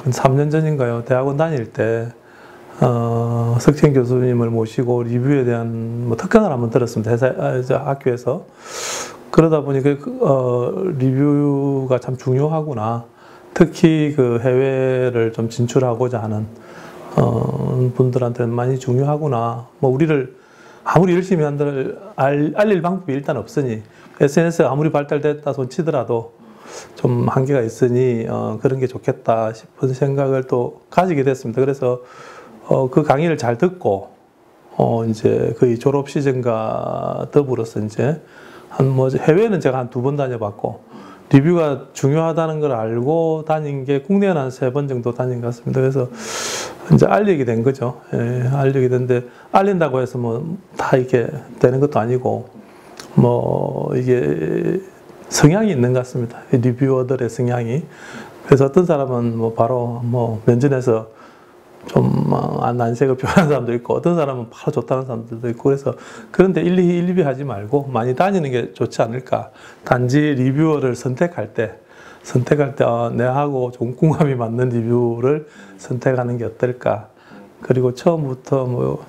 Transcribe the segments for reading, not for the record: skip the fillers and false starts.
한 3년 전인가요? 대학원 다닐 때 석채인 교수님을 모시고 리뷰에 대한 뭐 특강을 한번 들었습니다. 학교에서. 그러다 보니까 리뷰가 참 중요하구나. 특히 그 해외를 좀 진출하고자 하는 분들한테는 많이 중요하구나. 뭐 우리를 아무리 열심히 한들 알릴 방법이 일단 없으니 SNS가 아무리 발달됐다 손치더라도 좀 한계가 있으니 그런 게 좋겠다 싶은 생각을 또 가지게 됐습니다. 그래서 그 강의를 잘 듣고 이제 거의 졸업 시즌과 더불어서 이제 해외는 제가 한 2번 다녀봤고 리뷰가 중요하다는 걸 알고 다닌 게 국내는 한 3번 정도 다닌 것 같습니다. 그래서 이제 알리게 된 거죠. 예, 알리게 됐는데 알린다고 해서 뭐 다 이렇게 되는 것도 아니고 뭐 이게 성향이 있는 것 같습니다. 리뷰어들의 성향이. 그래서 어떤 사람은 뭐 바로 뭐 면전에서 좀 난색을 표현하는 사람도 있고 어떤 사람은 바로 좋다는 사람들도 있고 그래서 그런데 일리비 하지 말고 많이 다니는 게 좋지 않을까. 단지 리뷰어를 선택할 때 내하고 좀 궁합이 맞는 리뷰를 선택하는 게 어떨까. 그리고 처음부터 뭐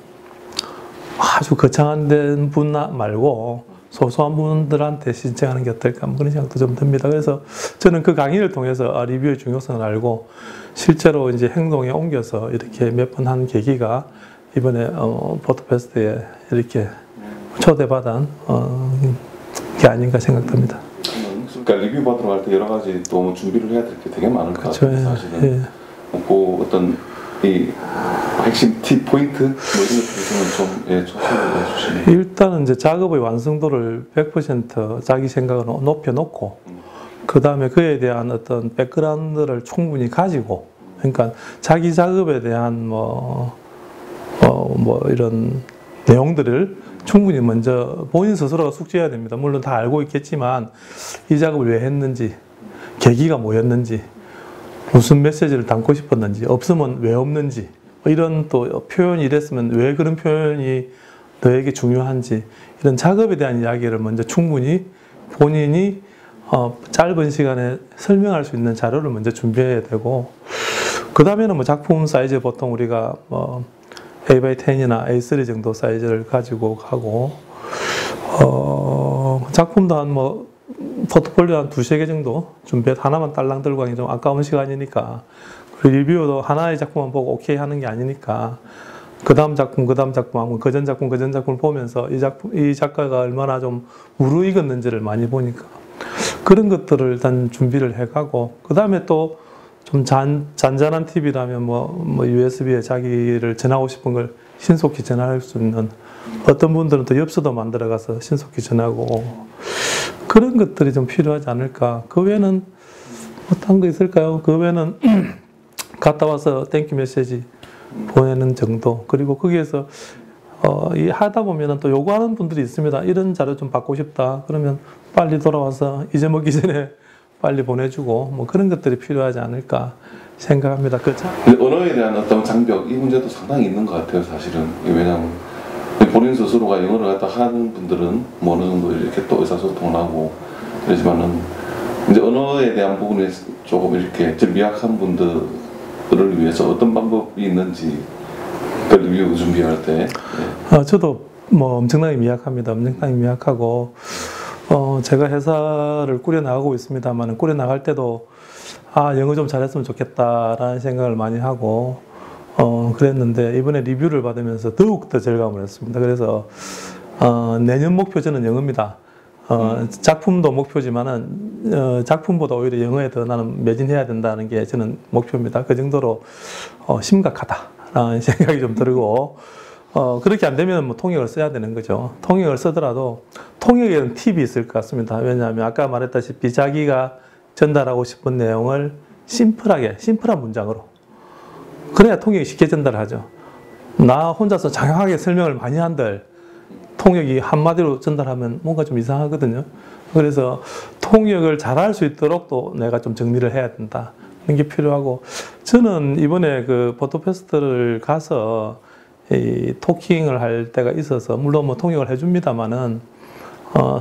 아주 거창한 분 말고 소소한 분들한테 신청하는 게 어떨까 뭐 그런 생각도 좀 듭니다. 그래서 저는 그 강의를 통해서 리뷰의 중요성을 알고 실제로 이제 행동에 옮겨서 이렇게 몇 번 한 계기가 이번에 포토페스트에 이렇게 초대받은 게 아닌가 생각됩니다. 그러니까 리뷰 받으러 갈 때 여러 가지 또 준비를 해야 될 게 되게 많을 것 같아요. 사실은 예. 그 어떤 이 핵심 팁 포인트 뭐 이런 것들은 좀 소개해 주시면. 일단은 이제 작업의 완성도를 100% 자기 생각으로 높여놓고 그 다음에 그에 대한 어떤 백그라운드를 충분히 가지고 그러니까 자기 작업에 대한 뭐 이런 내용들을 충분히 먼저 본인 스스로가 숙지해야 됩니다. 물론 다 알고 있겠지만 이 작업을 왜 했는지 계기가 뭐였는지 무슨 메시지를 담고 싶었는지 없으면 왜 없는지 이런 또 표현이 이랬으면 왜 그런 표현이 너에게 중요한지 이런 작업에 대한 이야기를 먼저 충분히 본인이 짧은 시간에 설명할 수 있는 자료를 먼저 준비해야 되고 그 다음에는 뭐 작품 사이즈 보통 우리가 뭐 A/10이나 A3 정도 사이즈를 가지고 가고 작품도 한 뭐 포트폴리오 한 2~3개 정도 준비해 하나만 딸랑 들고 가기 좀 아까운 시간이니까 그리고 리뷰도 하나의 작품만 보고 오케이 하는 게 아니니까 그 다음 작품 하고 그 전 작품을 보면서 이 작가가 얼마나 좀 무르익었는지를 많이 보니까 그런 것들을 일단 준비를 해가고 그 다음에 또 좀 잔잔한 팁이라면 뭐 USB에 자기를 전하고 싶은 걸 신속히 전할 수 있는 어떤 분들은 또 엽서도 만들어가서 신속히 전하고 그런 것들이 좀 필요하지 않을까. 그 외에는 어떤 거 있을까요? 그 외에는 갔다 와서 땡큐 메시지 보내는 정도. 그리고 거기에서 하다 보면은 또 요구하는 분들이 있습니다. 이런 자료 좀 받고 싶다. 그러면 빨리 돌아와서 잊어먹기 전에 빨리 보내주고 뭐 그런 것들이 필요하지 않을까 생각합니다. 언어에 대한 어떤 장벽 이 문제도 상당히 있는 것 같아요. 사실은 왜냐하면 본인 스스로가 영어를 갖다 하는 분들은 뭐 어느 정도 이렇게 또 의사소통을 하고 그러지만은 이제 언어에 대한 부분에 조금 이렇게 좀 미약한 분들을 위해서 어떤 방법이 있는지 그 리뷰 준비할 때. 저도 뭐 엄청나게 미약합니다. 엄청나게 미약하고 제가 회사를 꾸려나가고 있습니다만 꾸려나갈 때도 영어 좀 잘했으면 좋겠다라는 생각을 많이 하고 그랬는데 이번에 리뷰를 받으면서 더욱더 절감을 했습니다. 그래서 내년 목표 저는 영어입니다. 작품도 목표지만은 작품보다 오히려 영어에 더 나는 매진해야 된다는 게 저는 목표입니다. 그 정도로 심각하다라는 생각이 좀 들고 그렇게 안 되면 뭐 통역을 써야 되는 거죠. 통역을 쓰더라도 통역에는 팁이 있을 것 같습니다. 왜냐하면 아까 말했다시피 자기가 전달하고 싶은 내용을 심플한 문장으로 그래야 통역이 쉽게 전달하죠. 나 혼자서 장황하게 설명을 많이 한들 통역이 한마디로 전달하면 뭔가 좀 이상하거든요. 그래서 통역을 잘할 수 있도록 또 내가 좀 정리를 해야 된다. 그런 게 필요하고 저는 이번에 그 포토페스트를 가서 이 토킹을 할 때가 있어서 물론 뭐 통역을 해줍니다만은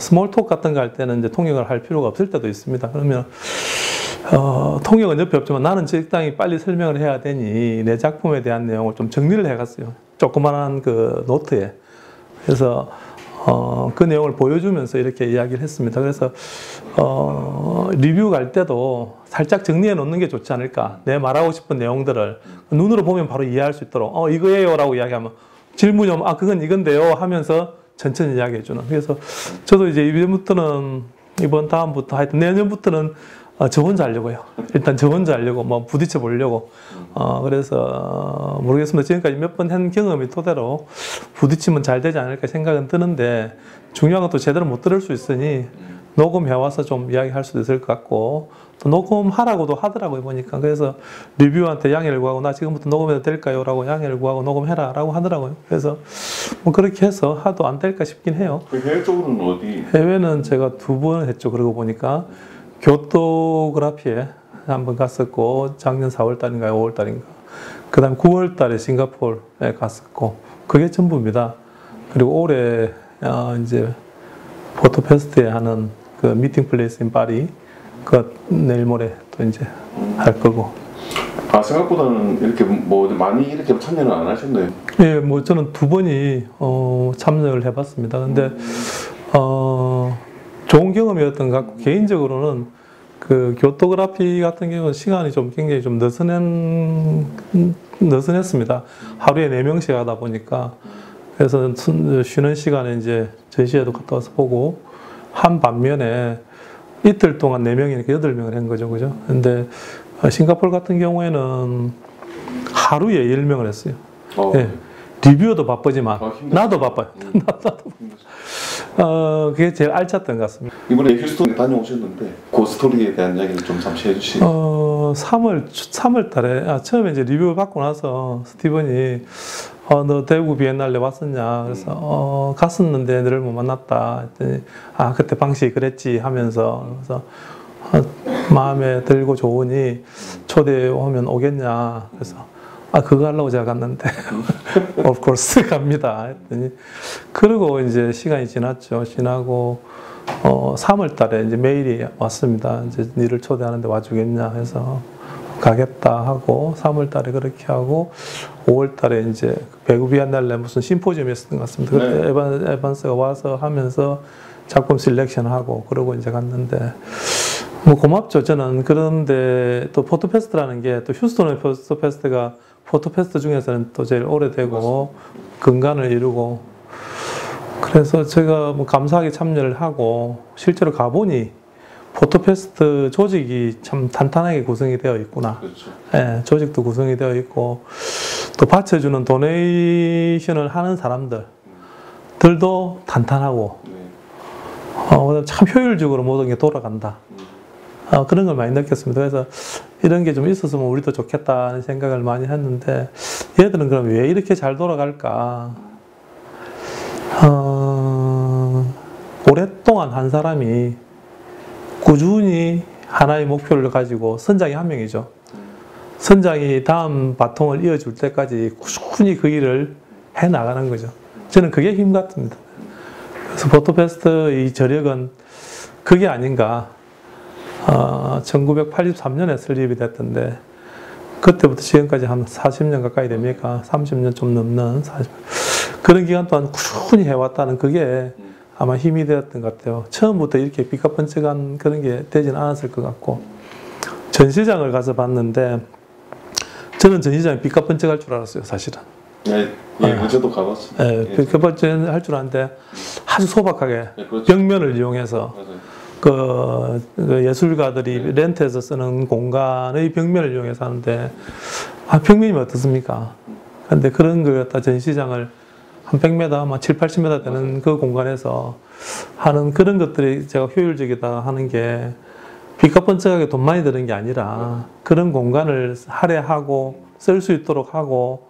스몰톡 같은 거 할 때는 이제 통역을 할 필요가 없을 때도 있습니다. 그러면 통역은 옆에 없지만 나는 적당히 빨리 설명을 해야 되니 내 작품에 대한 내용을 좀 정리를 해갔어요. 조그만한 그 노트에. 그래서 그 내용을 보여주면서 이렇게 이야기를 했습니다. 그래서 리뷰 갈 때도 살짝 정리해 놓는 게 좋지 않을까. 내 말하고 싶은 내용들을 눈으로 보면 바로 이해할 수 있도록 이거예요 라고 이야기하면 질문이 오면 그건 이건데요 하면서 천천히 이야기해 주는. 그래서 저도 이제 다음부터 하여튼 내년부터는 저 혼자 하려고요. 일단 저 혼자 하려고 뭐 부딪혀 보려고. 그래서 모르겠습니다. 지금까지 몇 번 한 경험이 토대로 부딪히면 잘 되지 않을까 생각은 드는데 중요한 건 또 제대로 못 들을 수 있으니 녹음해와서 좀 이야기할 수도 있을 것 같고 또 녹음하라고도 하더라고요 보니까. 그래서 리뷰한테 양해를 구하고 나 지금부터 녹음해도 될까요? 라고 양해를 구하고 녹음해라 라고 하더라고요. 그래서 뭐 그렇게 해서 하도 안 될까 싶긴 해요. 해외 쪽으로는 어디? 해외는 제가 2번 했죠. 그러고 보니까 교토그라피에 한번 갔었고 작년 4월 달인가요? 5월 달인가. 그 다음 9월 달에 싱가포르에 갔었고 그게 전부입니다. 그리고 올해 이제 포토페스트에 하는 그 미팅 플레이스인 파리 그 내일 모레 또 이제 할 거고. 생각보다는 이렇게 뭐 많이 이렇게 참여를 안 하셨네요. 예, 뭐 저는 2번이 참여를 해봤습니다. 근데 좋은 경험이었던 것 같고 개인적으로는 그 교토그라피 같은 경우는 시간이 좀 굉장히 좀 느슨했습니다. 하루에 4명씩 하다 보니까. 그래서 쉬는 시간에 이제 전시회도 갔다 와서 보고 한 반면에 이틀 동안 4명이니까 8명을 한 거죠. 그죠? 근데 싱가포르 같은 경우에는 하루에 10명을 했어요. 네. 리뷰어도 바쁘지만 나도 바빠요. 그게 제일 알찼던 것 같습니다. 이번에 휴스턴에 다녀오셨는데 그 스토리에 대한 이야기를 좀 잠시 해주시죠. 3월 달에 처음에 이제 리뷰를 받고 나서 스티븐이 너 대구 비엔날레 왔었냐? 그래서 갔었는데 너를 못 만났다. 했더니 그때 방식이 그랬지 하면서 그래서 마음에 들고 좋으니 초대하면 오겠냐? 그래서 그거 하려고 제가 갔는데 of course 갑니다 했더니 그리고 이제 시간이 지났죠. 지나고 3월 달에 이제 메일이 왔습니다. 이제 니를 초대하는데 와주겠냐 해서 가겠다 하고 3월 달에 그렇게 하고 5월 달에 이제 배구 비엔날레 무슨 심포지엄이었던 것 같습니다. 그때 네. 에반스가 와서 하면서 작품 셀렉션하고 그러고 이제 갔는데 뭐 고맙죠. 저는. 그런데 또 포토페스트라는 게 또 휴스턴의 포토페스트가 포토페스트 중에서는 또 제일 오래되고 근간을 이루고 그래서 제가 뭐 감사하게 참여를 하고 실제로 가보니 포토페스트 조직이 참 탄탄하게 구성이 되어 있구나. 그렇죠. 예, 조직도 구성이 되어 있고 또 받쳐주는 도네이션을 하는 사람들도 탄탄하고 참 효율적으로 모든 게 돌아간다. 그런 걸 많이 느꼈습니다. 그래서 이런 게 좀 있었으면 우리도 좋겠다는 생각을 많이 했는데 얘들은 그럼 왜 이렇게 잘 돌아갈까? 오랫동안 한 사람이 꾸준히 하나의 목표를 가지고 선장이 한 명이죠. 선장이 다음 바통을 이어줄 때까지 꾸준히 그 일을 해나가는 거죠. 저는 그게 힘 같습니다. 그래서 포토페스트 이 저력은 그게 아닌가. 1983년에 설립이 됐던데 그때부터 지금까지 한 40년 가까이 됩니까? 30년 좀 넘는 40년. 그런 기간 동안 꾸준히 해왔다는 그게 아마 힘이 되었던 것 같아요. 처음부터 이렇게 삐까뻔쩍한 그런 게 되지는 않았을 것 같고 전시장을 가서 봤는데 저는 전시장이 삐까뻔쩍할 줄 알았어요. 사실은. 저도 가봤어요. 삐까뻔쩍할 줄 알았는데 아주 소박하게 그렇죠. 벽면을 이용해서 맞아요. 그 예술가들이 렌트해서 쓰는 공간의 벽면을 이용해서 하는데 벽면이 어떻습니까? 근데 그런 걸 갖다 전시장을 한 100m, 아마 7, 80m 되는 그 공간에서 하는 그런 것들이 제가 효율적이다 하는 게 삐까뻔쩍하게 돈 많이 드는 게 아니라 그런 공간을 할애하고 쓸 수 있도록 하고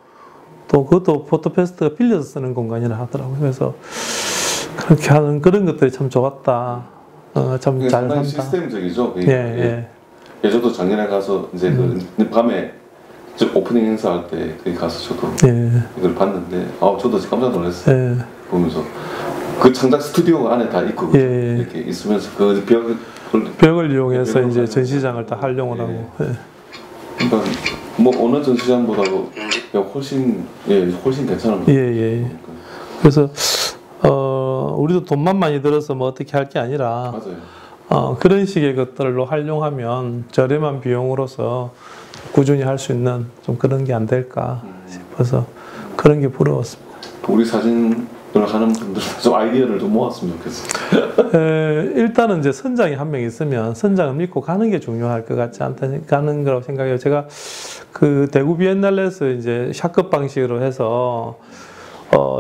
또 그것도 포토페스트가 빌려서 쓰는 공간이라 하더라고요. 그래서 그렇게 하는 그런 것들이 참 좋았다. 참 잘 산다. 시스템적이죠. 저도 작년에 가서 이제 그 밤에 오프닝 행사할 때 거기 가서 저도 이걸 봤는데 저도 깜짝 놀랐어요. 보면서 그 창작 스튜디오가 안에 다 있고 예. 이렇게 있으면서 그 벽을 이용해서 벽을 이제 활용해서. 전시장을 다 활용을 예. 하고. 예. 그러니까 뭐 어느 전시장보다도 훨씬 훨씬 괜찮은 거. 예, 예. 그래서 우리도 돈만 많이 들어서 뭐 어떻게 할 게 아니라 맞아요. 그런 식의 것들로 활용하면 저렴한 비용으로서 꾸준히 할 수 있는 좀 그런 게 안 될까 싶어서 그런 게 부러웠습니다. 우리 사진을 하는 분들 좀 아이디어를 좀 모았으면 좋겠어요. 일단은 이제 선장이 한 명 있으면 선장을 믿고 가는 게 중요할 것 같지 않다는 거라고 생각해요. 제가 그 대구 비엔날레에서 이제 샷급 방식으로 해서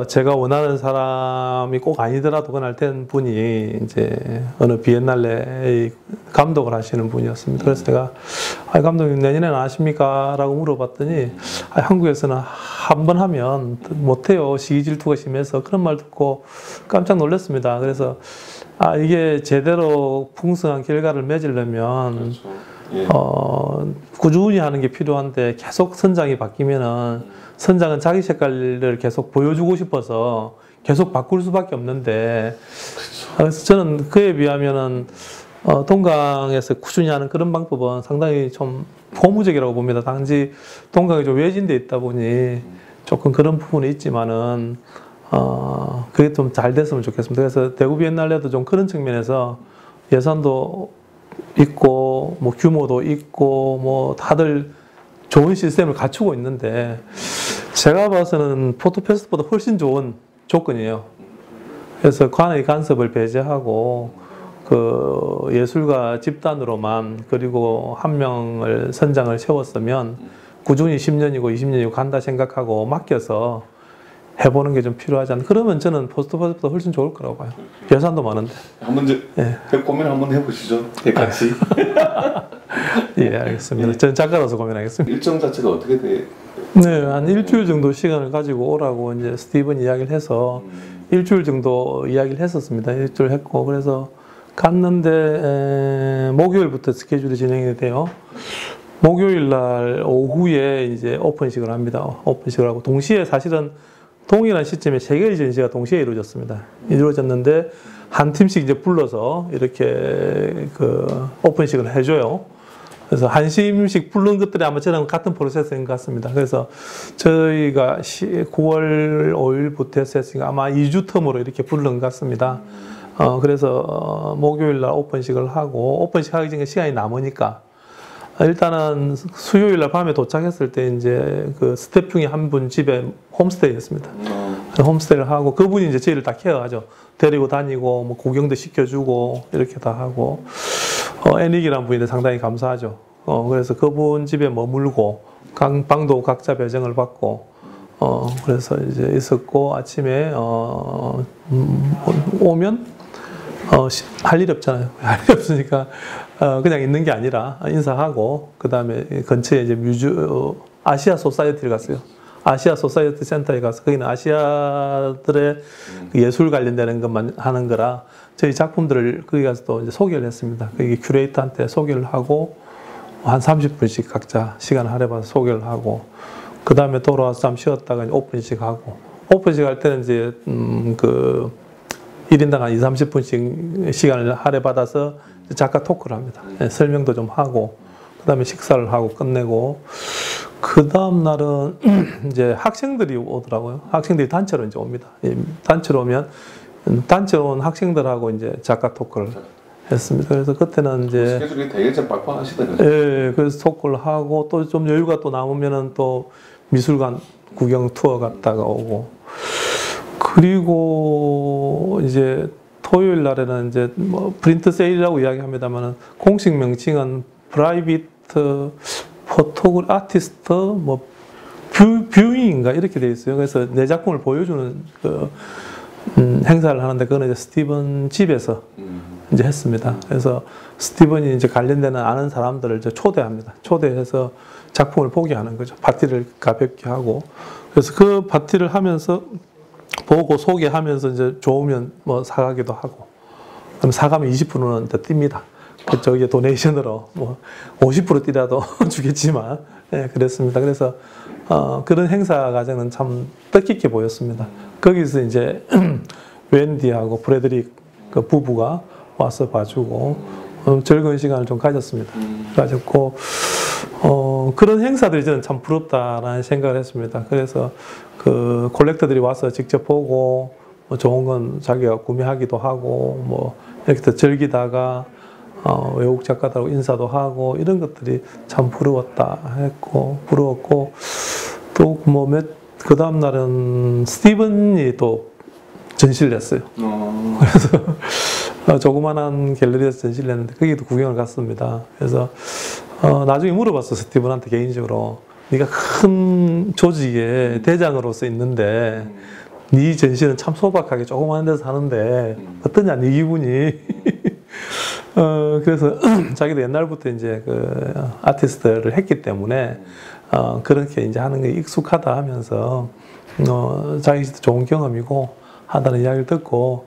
제가 원하는 사람이 꼭 아니더라도 그날 된 분이 이제 어느 비엔날레의 감독을 하시는 분이었습니다. 그래서 제가 감독님 내년에는 아십니까? 라고 물어봤더니 한국에서는 한 번 하면 못해요. 시기 질투가 심해서 그런 말 듣고 깜짝 놀랐습니다. 그래서 이게 제대로 풍성한 결과를 맺으려면 그렇죠. 예. 꾸준히 하는 게 필요한데 계속 선장이 바뀌면은 선장은 자기 색깔을 계속 보여주고 싶어서 계속 바꿀 수밖에 없는데 그래서 저는 그에 비하면은 동강에서 꾸준히 하는 그런 방법은 상당히 좀 고무적이라고 봅니다. 단지 동강이 좀 외진데 있다 보니 조금 그런 부분이 있지만은 그게 좀 잘 됐으면 좋겠습니다. 그래서 대구 비엔날레도 좀 그런 측면에서 예산도 있고 뭐 규모도 있고 뭐 다들 좋은 시스템을 갖추고 있는데 제가 봐서는 포토페스트보다 훨씬 좋은 조건이에요. 그래서 관의 간섭을 배제하고 그 예술가 집단으로만 그리고 한 명을 선장을 세웠으면 꾸준히 10년이고 20년이고 간다 생각하고 맡겨서 해보는 게 좀 필요하지 않나. 그러면 저는 포스트페스트보다 훨씬 좋을 거라고 봐요. 예산도 많은데. 한번 이제 고민 한번 해보시죠. 같이. 예, 알겠습니다. 저는 작가로서 고민하겠습니다. 일정 자체가 어떻게 돼? 네, 한 일주일 정도 시간을 가지고 오라고 이제 스티븐 이야기를 해서 일주일 정도 이야기를 했었습니다. 일주일 했고 그래서 갔는데 목요일부터 스케줄이 진행이 돼요. 목요일 날 오후에 이제 오픈식을 합니다. 오픈식을 하고 동시에 사실은 동일한 시점에 세 개의 전시가 동시에 이루어졌습니다. 이루어졌는데 한 팀씩 이제 불러서 이렇게 그 오픈식을 해줘요. 그래서 한 팀씩 부른 것들이 아마 저랑 같은 프로세스인 것 같습니다. 그래서 저희가 9월 5일부터 했으니까 아마 2주 텀으로 이렇게 부른 것 같습니다. 그래서 목요일 날 오픈식을 하고 오픈식 하기 전에 시간이 남으니까 일단은 수요일 날 밤에 도착했을 때 이제 그 스태프 중에 한 분 집에 홈스테이 했습니다. 홈스테이를 하고 그분이 이제 저희를 다 케어하죠. 데리고 다니고 뭐 구경도 시켜주고 이렇게 다 하고 애닉이라는 분인데 상당히 감사하죠. 그래서 그분 집에 머물고 방도 각자 배정을 받고 그래서 이제 있었고 아침에 오면 할 일이 없잖아요. 할 일이 없으니까 그냥 있는 게 아니라 인사하고 그 다음에 근처에 이제 아시아 소사이어티를 갔어요. 아시아 소사이어티 센터에 가서 거기는 아시아들의 예술 관련되는 것만 하는 거라 저희 작품들을 거기 가서 또 이제 소개를 했습니다. 거기 큐레이터한테 소개를 하고 한 30분씩 각자 시간을 할애봐서 소개를 하고 그 다음에 돌아와서 잠 쉬었다가 이제 오픈식 하고 오픈식 할 때는 이제 그 1인당 한 20-30분씩 시간을 할애받아서 작가 토크를 합니다. 설명도 좀 하고 그 다음에 식사를 하고 끝내고 그 다음 날은 이제 학생들이 오더라고요. 학생들이 단체로 이제 옵니다. 단체로 오면 단체로 온 학생들하고 이제 작가 토크를 했습니다. 그래서 그때는 이제 스케줄이 되게 좀 빡빡하시더라고요. 예, 그래서 토크를 하고 또 좀 여유가 또 남으면은 또 미술관 구경 투어 갔다가 오고 그리고 이제 토요일 날에는 이제 뭐 프린트 세일이라고 이야기합니다만은 공식 명칭은 프라이빗 포토그래피 아티스트 뭐 뷰잉인가 이렇게 돼 있어요. 그래서 내 작품을 보여주는 그 행사를 하는데 그거는 이제 스티븐 집에서 이제 했습니다. 그래서 스티븐이 이제 관련되는 아는 사람들을 이제 초대합니다. 초대해서 작품을 보게 하는 거죠. 파티를 가볍게 하고 그래서 그 파티를 하면서 보고 소개하면서 이제 좋으면 뭐 사가기도 하고 그럼 사가면 20%는 더 띱니다. 그쪽에 도네이션으로 뭐 50% 띠라도 주겠지만 네, 그랬습니다. 그래서 그런 행사 과정은 참 뜻깊게 보였습니다. 거기서 이제 웬디하고 프레드릭 그 부부가 와서 봐주고 즐거운 시간을 좀 가졌습니다. 가졌고 그런 행사들이 저는 참 부럽다라는 생각을 했습니다. 그래서 그 콜렉터들이 와서 직접 보고 뭐 좋은 건 자기가 구매하기도 하고 뭐 이렇게 더 즐기다가 외국 작가들하고 인사도 하고 이런 것들이 참 부러웠고 또 뭐 그 다음 날은 스티븐이 또 전시를 했어요. 그래서 조그만한 갤러리에서 전시를 했는데 거기도 구경을 갔습니다. 그래서 나중에 물어봤어, 스티븐한테 개인적으로. 네가 큰 조직의 대장으로서 있는데 네 전시는 참 소박하게 조그만 데서 하는데 어떠냐, 네 기분이. 그래서 자기도 옛날부터 이제 그 아티스트를 했기 때문에 그렇게 이제 하는 게 익숙하다 하면서 자기도 좋은 경험이고 하다는 이야기를 듣고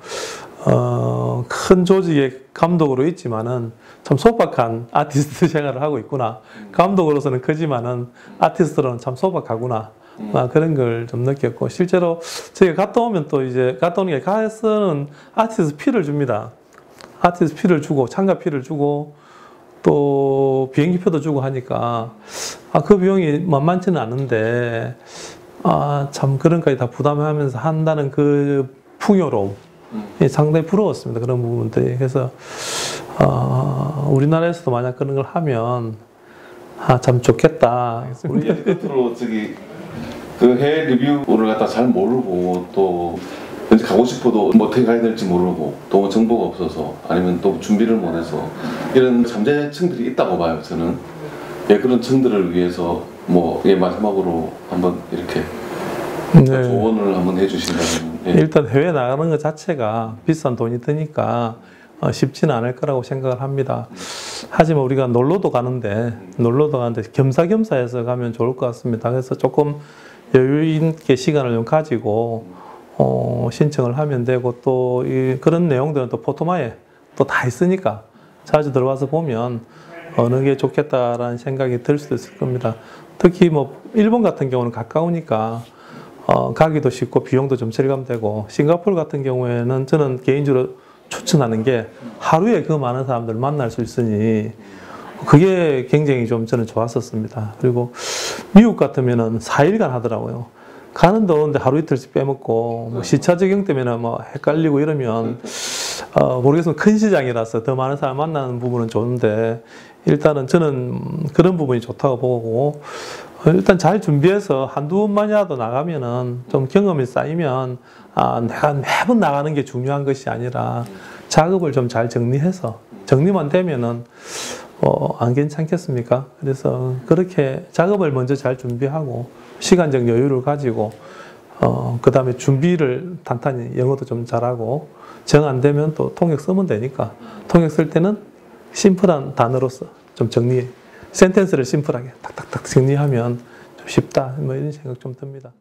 큰 조직의 감독으로 있지만은 참 소박한 아티스트 생활을 하고 있구나. 감독으로서는 크지만은 아티스트로는 참 소박하구나. 그런 걸 좀 느꼈고, 실제로 저희가 갔다 오면 또 이제 갔다 오는 게 가서는 아티스트 피를 줍니다. 아티스트 피를 주고 참가 피를 주고 또 비행기표도 주고 하니까 그 비용이 만만치는 않은데 참 그런 것까지 다 부담하면서 한다는 그 풍요로움 상당히 부러웠습니다. 그런 부분들이. 그래서 우리나라에서도 만약 그런 걸 하면 참 좋겠다. 우리 끝으로 저기 그 해외 리뷰를 갖다 잘 모르고 또 현재 가고 싶어도 뭐 어떻게 가야 될지 모르고 또 정보가 없어서 아니면 또 준비를 못해서 이런 잠재층들이 있다고 봐요. 저는 그런 층들을 위해서 뭐 마지막으로 한번 이렇게 조언을 한번 해주신다면. 일단 해외 나가는 것 자체가 비싼 돈이 드니까 쉽지는 않을 거라고 생각을 합니다. 하지만 우리가 놀러도 가는데 겸사겸사해서 가면 좋을 것 같습니다. 그래서 조금 여유 있게 시간을 좀 가지고 신청을 하면 되고, 또 그런 내용들은 또 포토마에 또 다 있으니까 자주 들어와서 보면 어느 게 좋겠다라는 생각이 들 수도 있을 겁니다. 특히 뭐 일본 같은 경우는 가까우니까 가기도 쉽고 비용도 좀 절감되고, 싱가포르 같은 경우에는 저는 개인적으로 추천하는 게 하루에 그 많은 사람들을 만날 수 있으니 그게 굉장히 좀 저는 좋았었습니다. 그리고 미국 같으면은 4일간 하더라고요. 가는데 오는데 하루 이틀씩 빼먹고 뭐 시차 적용 때문에 뭐 헷갈리고 이러면 모르겠으면 큰 시장이라서 더 많은 사람 만나는 부분은 좋은데, 일단은 저는 그런 부분이 좋다고 보고, 일단 잘 준비해서 한두 번만이라도 나가면은 좀 경험이 쌓이면 내가 매번 나가는 게 중요한 것이 아니라 작업을 좀 잘 정리해서 정리만 되면은 안 괜찮겠습니까? 그래서 그렇게 작업을 먼저 잘 준비하고 시간적 여유를 가지고 그 다음에 준비를 탄탄히 영어도 좀 잘하고 정 안 되면 또 통역 쓰면 되니까 통역 쓸 때는 심플한 단어로서 좀 센텐스를 심플하게 탁탁탁 정리하면 좀 쉽다, 뭐 이런 생각 좀 듭니다.